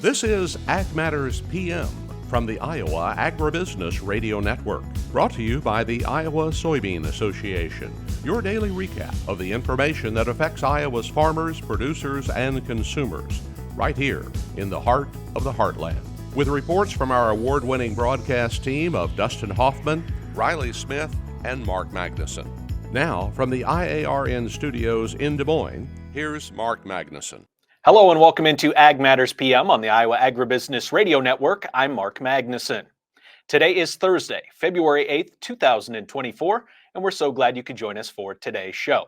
This is Ag Matters PM from the Iowa Agribusiness Radio Network, brought to you by the Iowa Soybean Association, your daily recap of the information that affects Iowa's farmers, producers, and consumers, right here in the heart of the heartland. With reports from our award-winning broadcast team of Dustin Hoffman, Riley Smith, and Mark Magnuson. Now, from the IARN studios in Des Moines, here's Mark Magnuson. Hello and welcome into Ag Matters PM on the Iowa Agribusiness Radio Network. I'm Mark Magnuson. Today is Thursday, February 8th, 2024, and we're so glad you could join us for today's show.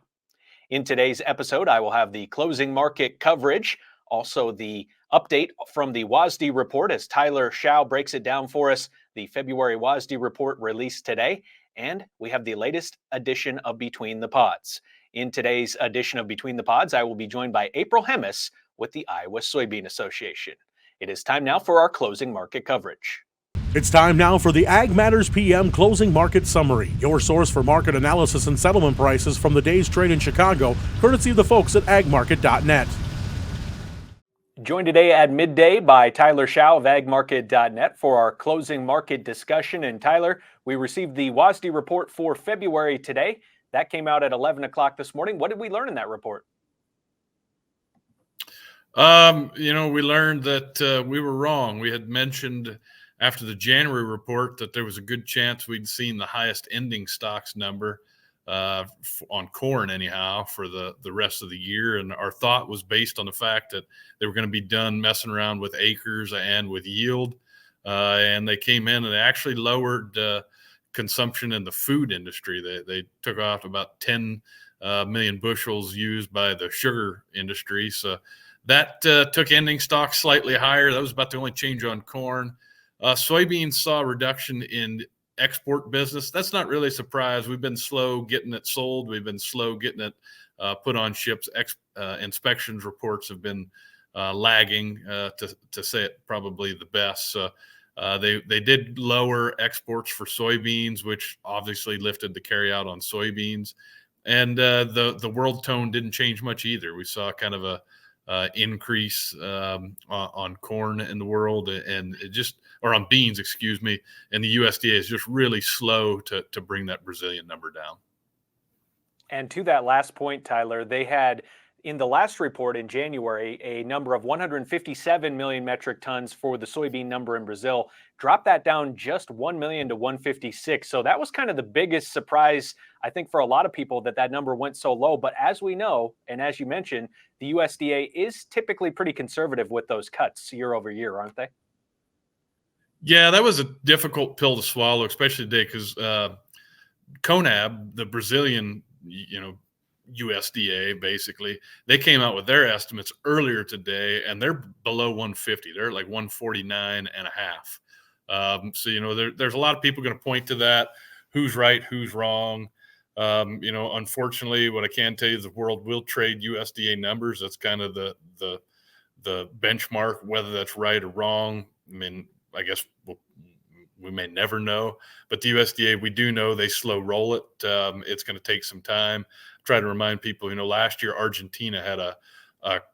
In today's episode, I will have the closing market coverage, also the update from the WASDE report as Tyler Schau breaks it down for us, the February WASDE report released today, and we have the latest edition of Between the Pods. In today's edition of Between the Pods, I will be joined by April Hemis with the Iowa Soybean Association. It is time now for our closing market coverage. It's time now for the Ag Matters PM Closing Market Summary, your source for market analysis and settlement prices from the day's trade in Chicago, courtesy of the folks at agmarket.net. Joined today at midday by Tyler Schau of agmarket.net for our closing market discussion. And Tyler, we received the WASDE report for February today. That came out at 11 o'clock this morning. What did we learn in that report? We learned that we were wrong. We had mentioned after the January report that there was a good chance we'd seen the highest ending stocks number on corn anyhow for the rest of the year. And our thought was based on the fact that they were going to be done messing around with acres and with yield. And they came in and they actually lowered consumption in the food industry. They took off about 10 million bushels used by the sugar industry. So that took ending stocks slightly higher. That was about the only change on corn. Soybeans saw a reduction in export business. That's not really a surprise. We've been slow getting it sold. We've been slow getting it put on ships. Inspections reports have been lagging, to say it probably the best. So they did lower exports for soybeans, which obviously lifted the carryout on soybeans. And the world tone didn't change much either. We saw kind of a increase on corn in the world or on beans, excuse me. And the USDA is just really slow to bring that Brazilian number down. And to that last point, Tyler, they had in the last report in January a number of 157 million metric tons for the soybean number in Brazil. Dropped that down just 1 million to 156. So that was kind of the biggest surprise, I think, for a lot of people that number went so low. But as we know, and as you mentioned, the USDA is typically pretty conservative with those cuts year over year, aren't they? Yeah, that was a difficult pill to swallow, especially today, because CONAB, the Brazilian, USDA, basically, they came out with their estimates earlier today, and they're below 150. They're like 149 and a half. There's a lot of people going to point to that. Who's right? Who's wrong? Unfortunately, what I can tell you is the world will trade USDA numbers. That's kind of the benchmark. Whether that's right or wrong, I mean, I guess we may never know. But the USDA, we do know they slow roll it. It's going to take some time. Try to remind people, last year Argentina had a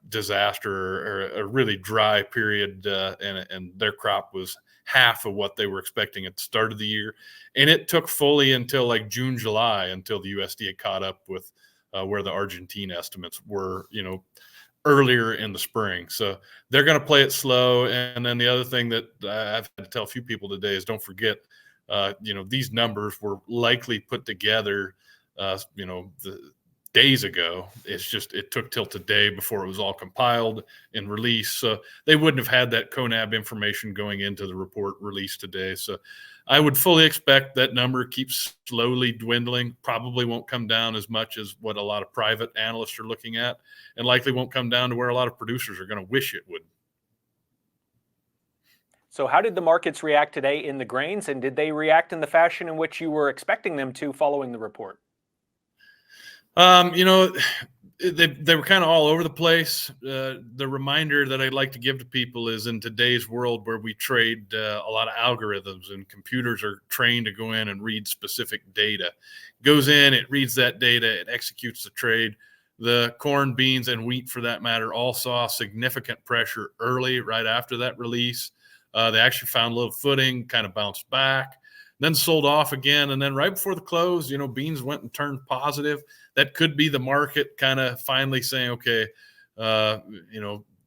disaster or a really dry period, and their crop was half of what they were expecting at the start of the year. And it took fully until like June, July, until the USDA caught up with where the Argentine estimates were, earlier in the spring. So they're going to play it slow. And then the other thing that I've had to tell a few people today is don't forget, these numbers were likely put together, days ago. It's just it took till today before it was all compiled and released. So they wouldn't have had that CONAB information going into the report released today. So I would fully expect that number keeps slowly dwindling, probably won't come down as much as what a lot of private analysts are looking at, and likely won't come down to where a lot of producers are going to wish it would. So how did the markets react today in the grains, and did they react in the fashion in which you were expecting them to following the report? They were kind of all over the place. The reminder that I'd like to give to people is in today's world where we trade a lot of algorithms and computers are trained to go in and read specific data. It goes in, it reads that data, it executes the trade. the corn, beans, and wheat, for that matter, all saw significant pressure early, right after that release. They actually found a little footing, kind of bounced back, then sold off again. And then right before the close, beans went and turned positive. That could be the market kind of finally saying, okay,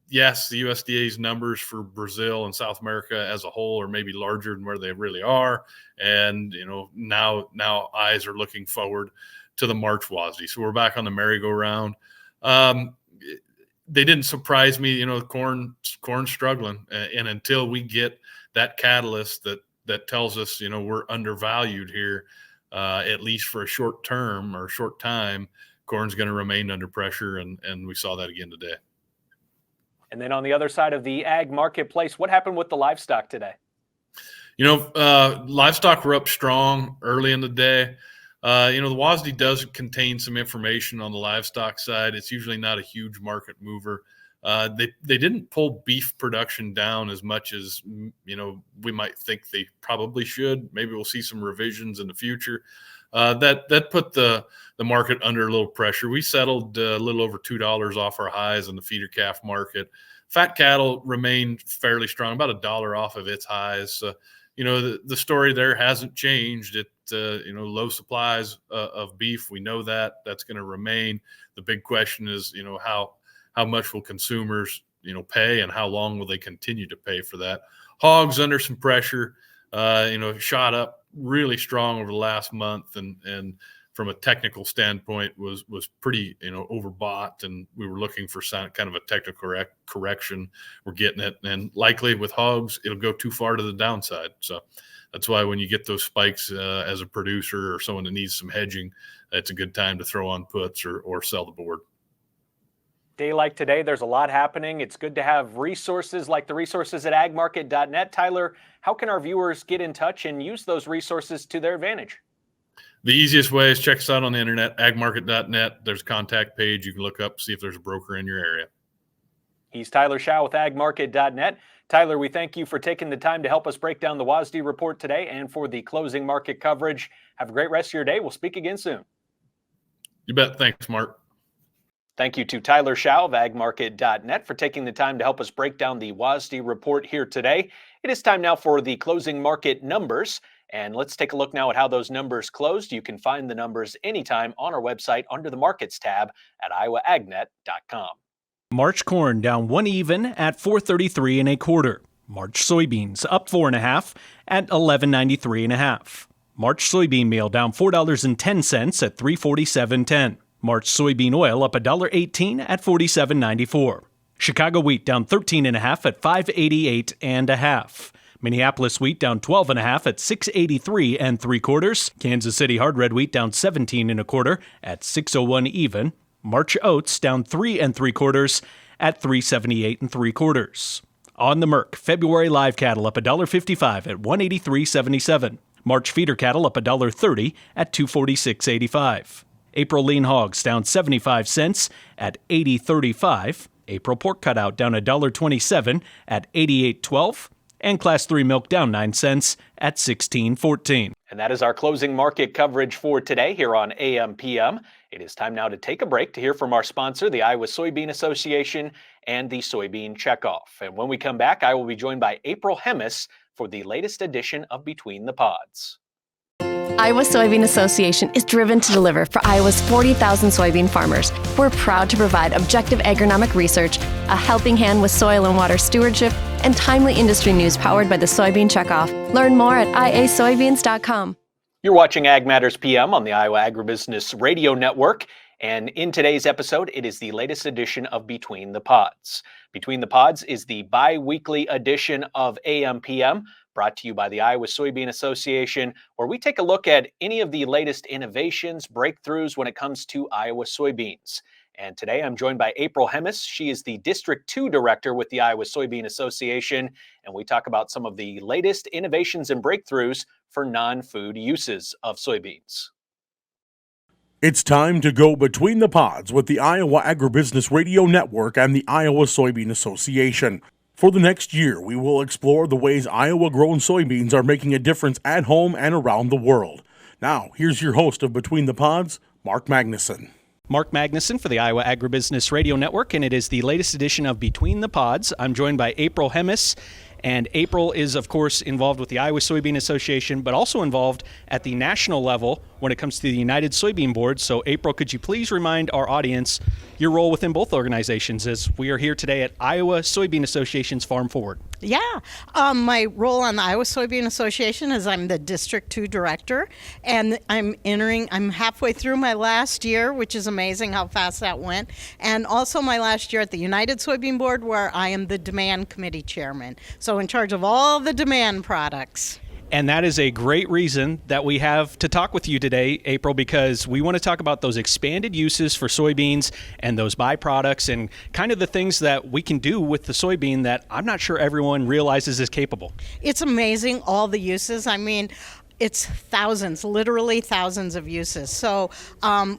yes, the USDA's numbers for Brazil and South America as a whole are maybe larger than where they really are. And, now eyes are looking forward to the March WASDE. So we're back on the merry-go-round. They didn't surprise me, corn struggling. And until we get that catalyst that tells us, we're undervalued here, at least for a short term or short time, corn's going to remain under pressure. And we saw that again today. And then on the other side of the ag marketplace, what happened with the livestock today? Livestock were up strong early in the day. The WASDE does contain some information on the livestock side. It's usually not a huge market mover. They didn't pull beef production down as much as, we might think they probably should. Maybe we'll see some revisions in the future. That put the market under a little pressure. We settled a little over $2 off our highs in the feeder calf market. Fat cattle remained fairly strong, about $1 off of its highs. The story there hasn't changed. Low supplies of beef. We know that's going to remain. The big question is, how much will consumers, pay, and how long will they continue to pay for that? Hogs under some pressure, shot up really strong over the last month, and from a technical standpoint was pretty, overbought, and we were looking for kind of a technical correction. We're getting it, and likely with hogs, it'll go too far to the downside. So that's why when you get those spikes as a producer or someone that needs some hedging, it's a good time to throw on puts or sell the board. Day like today, there's a lot happening. It's good to have resources like the resources at agmarket.net. Tyler, how can our viewers get in touch and use those resources to their advantage? The easiest way is check us out on the internet, agmarket.net. There's a contact page. You can look up, see if there's a broker in your area. He's Tyler Schau with agmarket.net. Tyler, we thank you for taking the time to help us break down the WASDE report today and for the closing market coverage. Have a great rest of your day. We'll speak again soon. You bet. Thanks, Mark. Thank you to Tyler Schau of agmarket.net for taking the time to help us break down the WASDE report here today. It is time now for the closing market numbers. And let's take a look now at how those numbers closed. You can find the numbers anytime on our website under the Markets tab at iowaagnet.com. March corn down 1 even at 4.33 1/4. March soybeans up 4 1/2 at 11.93 1/2. March soybean meal down $4.10 at 347.10. March soybean oil up $1.18 at 47.94. Chicago wheat down 13 1/2 at 588 1/2. Minneapolis wheat down 12 1/2 at 683 3/4. Kansas City hard red wheat down 17 1/4 at 601 even. March oats down 3 3/4 at 378 3/4. On the Merc, February live cattle up $1.55 at 183.77. March feeder cattle up $1.30 at 246.85. April lean hogs down 75 cents at 80.35. April pork cutout down $1.27 at 88.12. And Class 3 milk down 9 cents at 16.14. And that is our closing market coverage for today here on AM/PM. It is time now to take a break to hear from our sponsor, the Iowa Soybean Association and the Soybean Checkoff. And when we come back, I will be joined by April Hemis for the latest edition of Between the Pods. Iowa Soybean Association is driven to deliver for Iowa's 40,000 soybean farmers. We're proud to provide objective agronomic research, a helping hand with soil and water stewardship, and timely industry news powered by the Soybean Checkoff. Learn more at iasoybeans.com. You're watching Ag Matters PM on the Iowa Agribusiness Radio Network. And in today's episode, it is the latest edition of Between the Pods. Between the Pods is the bi-weekly edition of AM/PM, brought to you by the Iowa Soybean Association, where we take a look at any of the latest innovations, breakthroughs when it comes to Iowa soybeans. And today I'm joined by April Hemis. She is the District 2 Director with the Iowa Soybean Association, and we talk about some of the latest innovations and breakthroughs for non-food uses of soybeans. It's time to go between the pods with the Iowa Agribusiness Radio Network and the Iowa Soybean Association. For the next year, we will explore the ways Iowa-grown soybeans are making a difference at home and around the world. Now, here's your host of Between the Pods, Mark Magnuson. Mark Magnuson for the Iowa Agribusiness Radio Network, and it is the latest edition of Between the Pods. I'm joined by April Hemis, and April is, of course, involved with the Iowa Soybean Association, but also involved at the national level when it comes to the United Soybean Board. So, April, could you please remind our audience your role within both organizations, as we are here today at Iowa Soybean Association's Farm Forward? Yeah. My role on the Iowa Soybean Association is I'm the District 2 Director, and I'm halfway through my last year, which is amazing how fast that went, and also my last year at the United Soybean Board, where I am the Demand Committee Chairman, so in charge of all the demand products. And that is a great reason that we have to talk with you today, April, because we want to talk about those expanded uses for soybeans and those byproducts and kind of the things that we can do with the soybean that I'm not sure everyone realizes is capable. It's amazing, all the uses. I mean, it's thousands, literally thousands of uses. So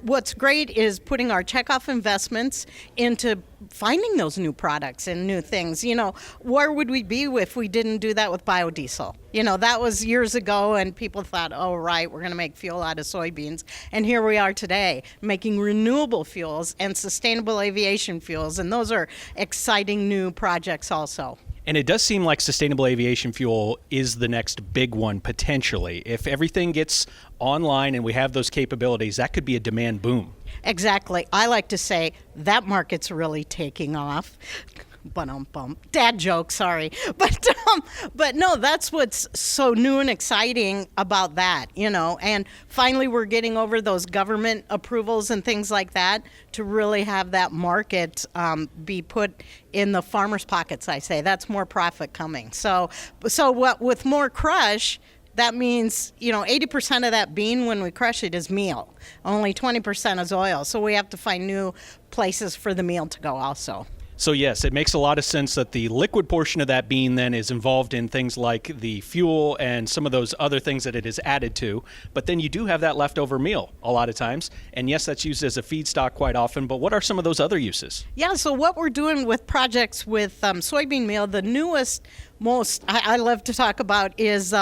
what's great is putting our checkoff investments into finding those new products and new things. You know, where would we be if we didn't do that with biodiesel? You know, that was years ago, and people thought, oh, right, we're going to make fuel out of soybeans. And here we are today, making renewable fuels and sustainable aviation fuels. And those are exciting new projects also. And it does seem like sustainable aviation fuel is the next big one, potentially. If everything gets online and we have those capabilities, that could be a demand boom. Exactly. I like to say that market's really taking off. Dad joke, sorry. But no, that's what's so new and exciting about that, you know. And finally, we're getting over those government approvals and things like that to really have that market be put in the farmers' pockets, I say. That's more profit coming. So what with more crush, that means, you know, 80% of that bean when we crush it is meal. Only 20% is oil. So we have to find new places for the meal to go also. So yes, it makes a lot of sense that the liquid portion of that bean then is involved in things like the fuel and some of those other things that it is added to. But then you do have that leftover meal a lot of times. And yes, that's used as a feedstock quite often. But what are some of those other uses? Yeah, so what we're doing with projects with soybean meal, the newest, most I love to talk about is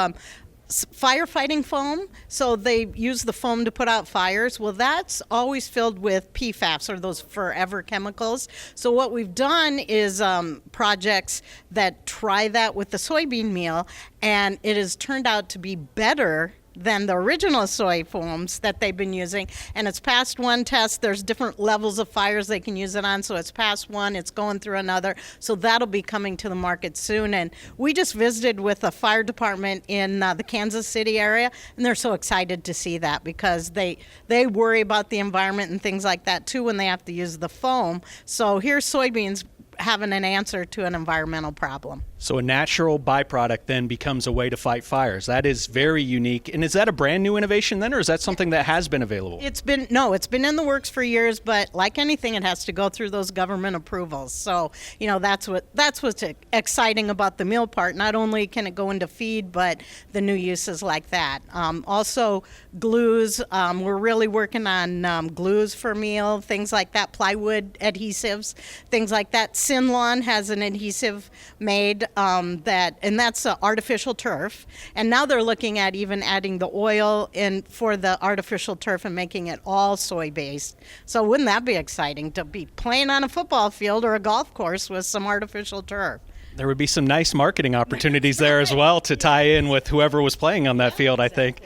firefighting foam. So they use the foam to put out fires. Well, that's always filled with PFAS, or those forever chemicals. So what we've done is projects that try that with the soybean meal, and it has turned out to be better than the original soy foams that they've been using. And it's passed one test. There's different levels of fires they can use it on. So it's passed one, it's going through another. So that'll be coming to the market soon. And we just visited with a fire department in the Kansas City area, and they're so excited to see that because they worry about the environment and things like that too when they have to use the foam. So here's soybeans having an answer to an environmental problem. So a natural byproduct then becomes a way to fight fires. That is very unique. And is that a brand new innovation then, or is that something that has been available? It's been in the works for years, but like anything, it has to go through those government approvals. So, you know, that's what's exciting about the meal part. Not only can it go into feed, but the new uses like that. Also, glues. We're really working on glues for meal, things like that, plywood adhesives, things like that. Sinlon has an adhesive made that's artificial turf, and now they're looking at even adding the oil in for the artificial turf and making it all soy based. So wouldn't that be exciting to be playing on a football field or a golf course with some artificial turf? There would be some nice marketing opportunities there as well to tie in with whoever was playing on that field, I think.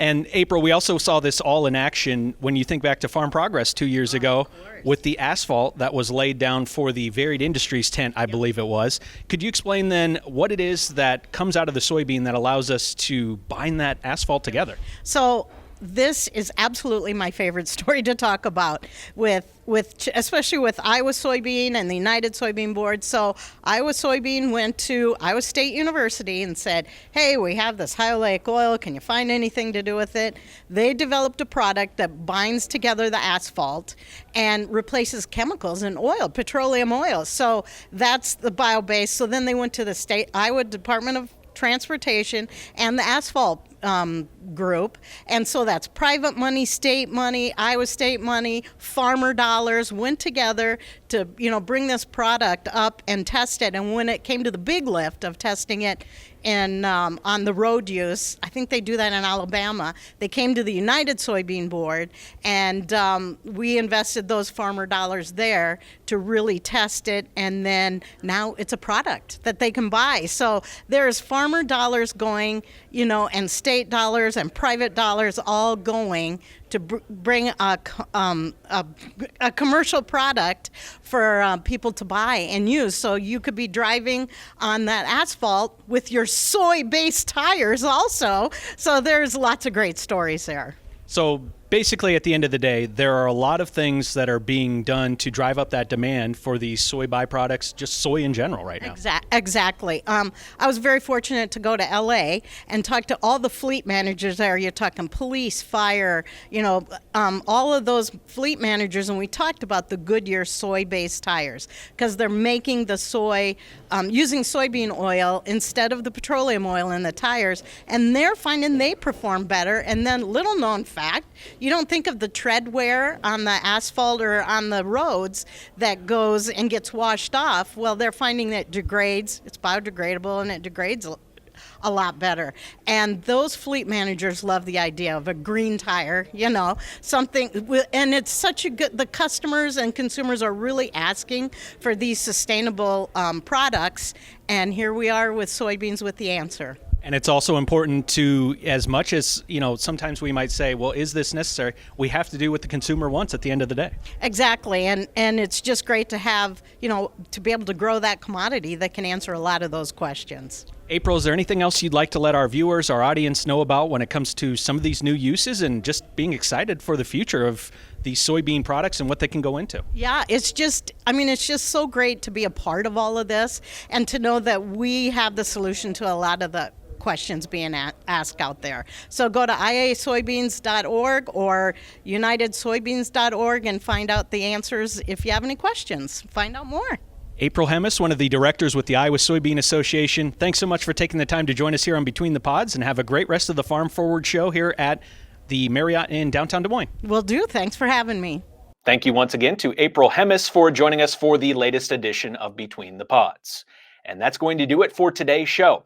And April, we also saw this all in action when you think back to Farm Progress 2 years ago with the asphalt that was laid down for the Varied Industries tent, I believe it was. Could you explain then what it is that comes out of the soybean that allows us to bind that asphalt together? So this is absolutely my favorite story to talk about especially with Iowa Soybean and the United Soybean Board. So Iowa Soybean went to Iowa State University and said, hey, we have this high oleic oil. Can you find anything to do with it? They developed a product that binds together the asphalt and replaces chemicals in oil, petroleum oil. So that's the bio-based. So then they went to the Iowa Department of Transportation and the asphalt group. And so that's private money, state money, Iowa state money, farmer dollars went together to, bring this product up and test it. And when it came to the big lift of testing it and on the road use, I think they do that in Alabama. They came to the United Soybean Board, and we invested those farmer dollars there to really test it, and then now it's a product that they can buy. So there's farmer dollars going, and state dollars and private dollars all going to bring a commercial product for people to buy and use. So you could be driving on that asphalt with your soy-based tires also. So there's lots of great stories there. So basically, at the end of the day, there are a lot of things that are being done to drive up that demand for these soy byproducts, just soy in general right now. Exactly. I was very fortunate to go to LA and talk to all the fleet managers there. You're talking police, fire, all of those fleet managers, and we talked about the Goodyear soy-based tires because they're making the soy, using soybean oil instead of the petroleum oil in the tires, and they're finding they perform better. And then, little known fact, you don't think of the tread wear on the asphalt or on the roads that goes and gets washed off. Well, they're finding that it degrades. It's biodegradable, and it degrades a lot better. And those fleet managers love the idea of a green tire, something. And it's such a good, the customers and consumers are really asking for these sustainable products. And here we are with soybeans with the answer. And it's also important to, as much as, sometimes we might say, well, is this necessary? We have to do what the consumer wants at the end of the day. Exactly. And it's just great to have, to be able to grow that commodity that can answer a lot of those questions. April, is there anything else you'd like to let our viewers, our audience know about when it comes to some of these new uses and just being excited for the future of these soybean products and what they can go into? Yeah, it's just so great to be a part of all of this and to know that we have the solution to a lot of the questions being asked out there. So go to iasoybeans.org or unitedsoybeans.org and find out the answers. If you have any questions, find out more. April Hemis, one of the directors with the Iowa Soybean Association, thanks so much for taking the time to join us here on Between the Pods, and have a great rest of the Farm Forward show here at the Marriott in downtown Des Moines. Will do. Thanks for having me. Thank you once again to April Hemis for joining us for the latest edition of Between the Pods. And that's going to do it for today's show.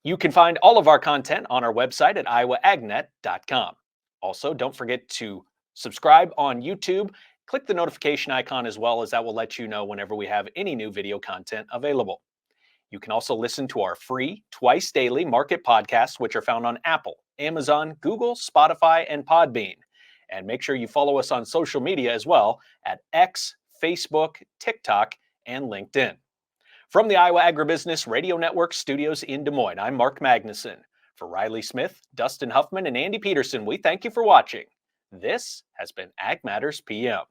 You can find all of our content on our website at iowaagnet.com. Also, don't forget to subscribe on YouTube. Click the notification icon as well, as that will let you know whenever we have any new video content available. You can also listen to our free twice daily market podcasts, which are found on Apple, Amazon, Google, Spotify, and Podbean. And make sure you follow us on social media as well at X, Facebook, TikTok, and LinkedIn. From the Iowa Agribusiness Radio Network studios in Des Moines, I'm Mark Magnuson. For Riley Smith, Dustin Huffman, and Andy Peterson, we thank you for watching. This has been Ag Matters PM.